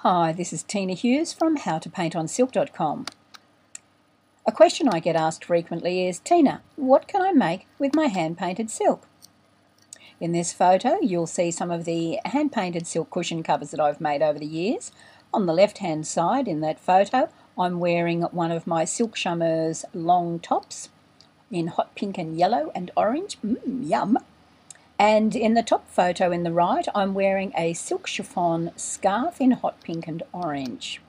Hi, this is Teena Hughes from howtopaintonsilkdotcom. A question I get asked frequently is, Teena, what can I make with my hand-painted silk? In this photo, you'll see some of the hand-painted silk cushion covers that I've made over the years. On the left-hand side in that photo, I'm wearing one of my Silk Charmeuse long tops in hot pink and yellow and orange. Yum! And in the top photo in the right, I'm wearing a silk chiffon scarf in hot pink and orange.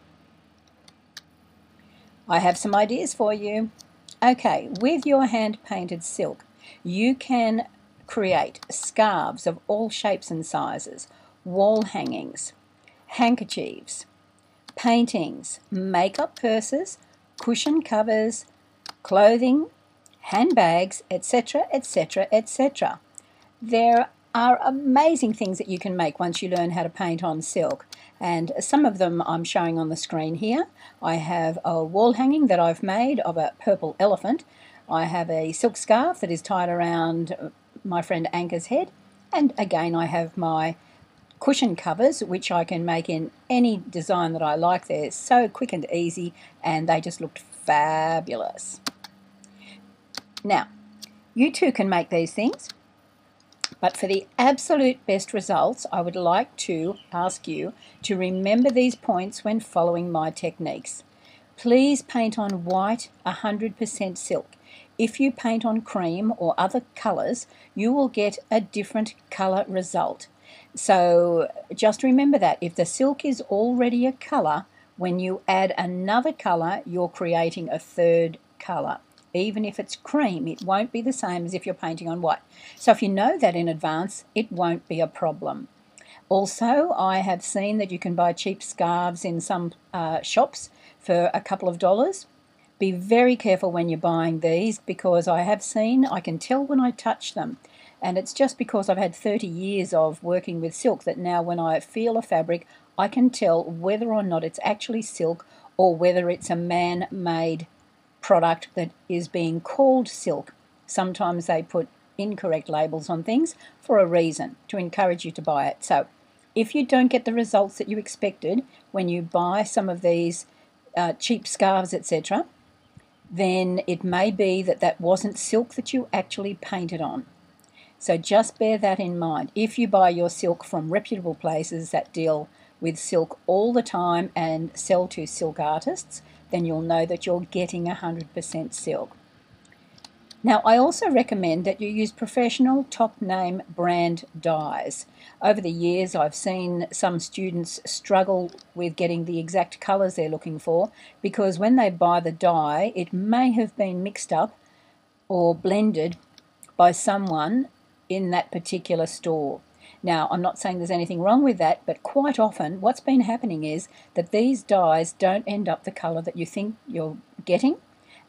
I have some ideas for you. Okay, with your hand-painted silk, you can create scarves of all shapes and sizes, wall hangings, handkerchiefs, paintings, makeup purses, cushion covers, clothing, handbags, etc., etc., etc. There are amazing things that you can make once you learn how to paint on silk, and some of them I'm showing on the screen here. I have a wall hanging that I've made of a purple elephant. I have a silk scarf that is tied around my friend Anka's head, and again I have my cushion covers, which I can make in any design that I like. They're so quick and easy, and they just looked fabulous. Now, you too can make these things. But for the absolute best results, I would like to ask you to remember these points when following my techniques. Please paint on white 100% silk. If you paint on cream or other colours, you will get a different colour result. So just remember that. If the silk is already a colour, when you add another colour, you're creating a third colour. Even if it's cream, it won't be the same as if you're painting on white. So if you know that in advance, it won't be a problem. Also, I have seen that you can buy cheap scarves in some shops for a couple of dollars. Be very careful when you're buying these, because I can tell when I touch them. And it's just because I've had 30 years of working with silk that now when I feel a fabric, I can tell whether or not it's actually silk or whether it's a man-made product that is being called silk. Sometimes they put incorrect labels on things for a reason, to encourage you to buy it. So if you don't get the results that you expected when you buy some of these cheap scarves, etc., then it may be that that wasn't silk that you actually painted on. So just bear that in mind. If you buy your silk from reputable places that deal with silk all the time and sell to silk artists, then you'll know that you're getting 100% silk. Now, I also recommend that you use professional top-name brand dyes. Over the years, I've seen some students struggle with getting the exact colours they're looking for, because when they buy the dye, it may have been mixed up or blended by someone in that particular store. Now, I'm not saying there's anything wrong with that, but quite often what's been happening is that these dyes don't end up the colour that you think you're getting,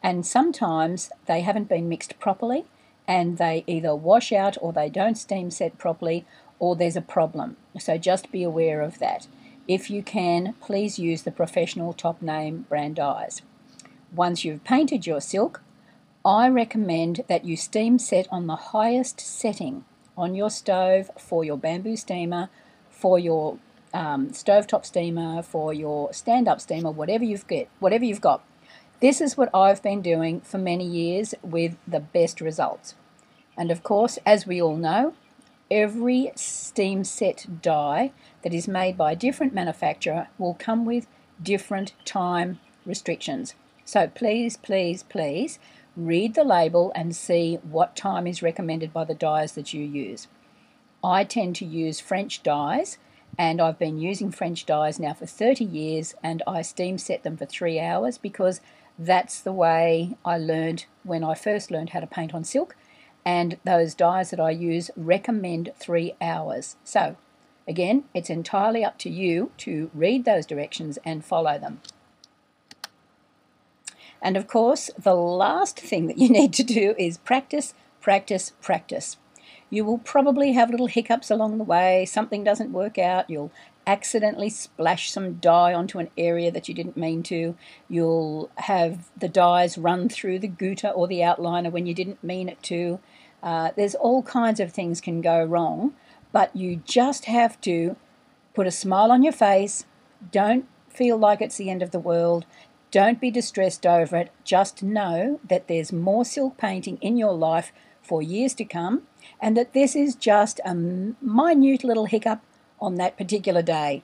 and sometimes they haven't been mixed properly and they either wash out or they don't steam set properly, or there's a problem. So just be aware of that. If you can, please use the professional top name brand dyes. Once you've painted your silk, I recommend that you steam set on the highest setting on your stove, for your bamboo steamer, for your stovetop steamer, for your stand-up steamer, whatever you've got. This is what I've been doing for many years with the best results. And of course, as we all know, every steam set dye that is made by a different manufacturer will come with different time restrictions. So please, please, please read the label and see what time is recommended by the dyes that you use. I tend to use French dyes, and I've been using French dyes now for 30 years, and I steam set them for 3 hours because that's the way I learned when I first learned how to paint on silk, and those dyes that I use recommend 3 hours. So again, it's entirely up to you to read those directions and follow them. And of course, the last thing that you need to do is practice, practice, practice. You will probably have little hiccups along the way. Something doesn't work out. You'll accidentally splash some dye onto an area that you didn't mean to. You'll have the dyes run through the gutter or the outliner when you didn't mean it to. There's all kinds of things can go wrong, but you just have to put a smile on your face, Don't feel like it's the end of the world. Don't be distressed over it. Just know that there's more silk painting in your life for years to come, and that this is just a minute little hiccup on that particular day.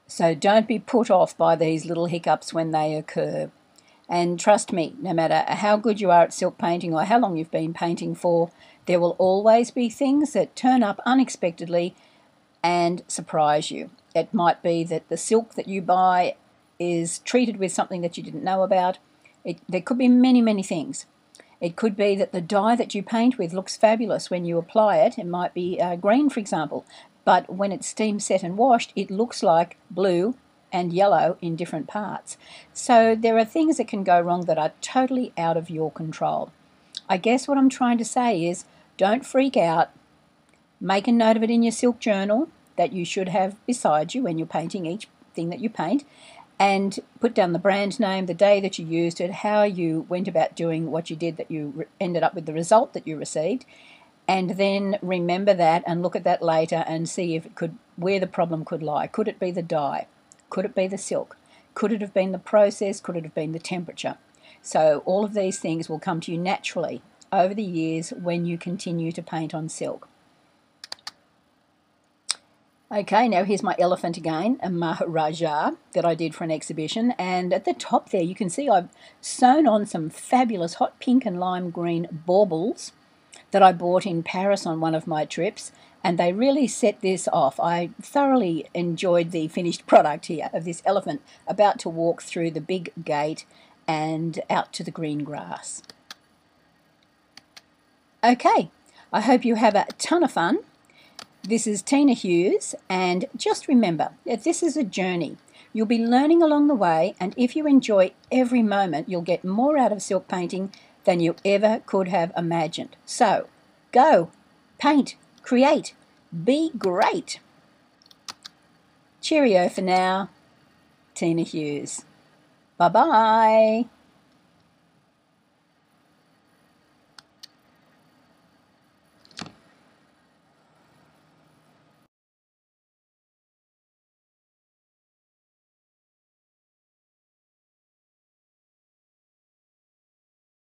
So don't be put off by these little hiccups when they occur. And trust me, no matter how good you are at silk painting or how long you've been painting for, there will always be things that turn up unexpectedly and surprise you. It might be that the silk that you buy is treated with something that you didn't know about. There could be many, many things. It could be that the dye that you paint with looks fabulous when you apply it. It might be green, for example, but when it's steam set and washed, it looks like blue and yellow in different parts. So there are things that can go wrong that are totally out of your control. I guess what I'm trying to say is don't freak out. Make a note of it in your silk journal that you should have beside you when you're painting each thing that you paint, and put down the brand name, the day that you used it, how you went about doing what you did, that you ended up with the result that you received, and then remember that and look at that later and see if it could, where the problem could lie. Could it be the dye? Could it be the silk? Could it have been the process? Could it have been the temperature? So all of these things will come to you naturally over the years when you continue to paint on silk. Okay, now here's my elephant again, a Maharaja that I did for an exhibition, and at the top there you can see I've sewn on some fabulous hot pink and lime green baubles that I bought in Paris on one of my trips, and they really set this off. I thoroughly enjoyed the finished product here of this elephant about to walk through the big gate and out to the green grass. Okay, I hope you have a ton of fun. This is Teena Hughes, and just remember that this is a journey. You'll be learning along the way, and if you enjoy every moment, you'll get more out of silk painting than you ever could have imagined. So, go, paint, create, be great. Cheerio for now, Teena Hughes. Bye-bye.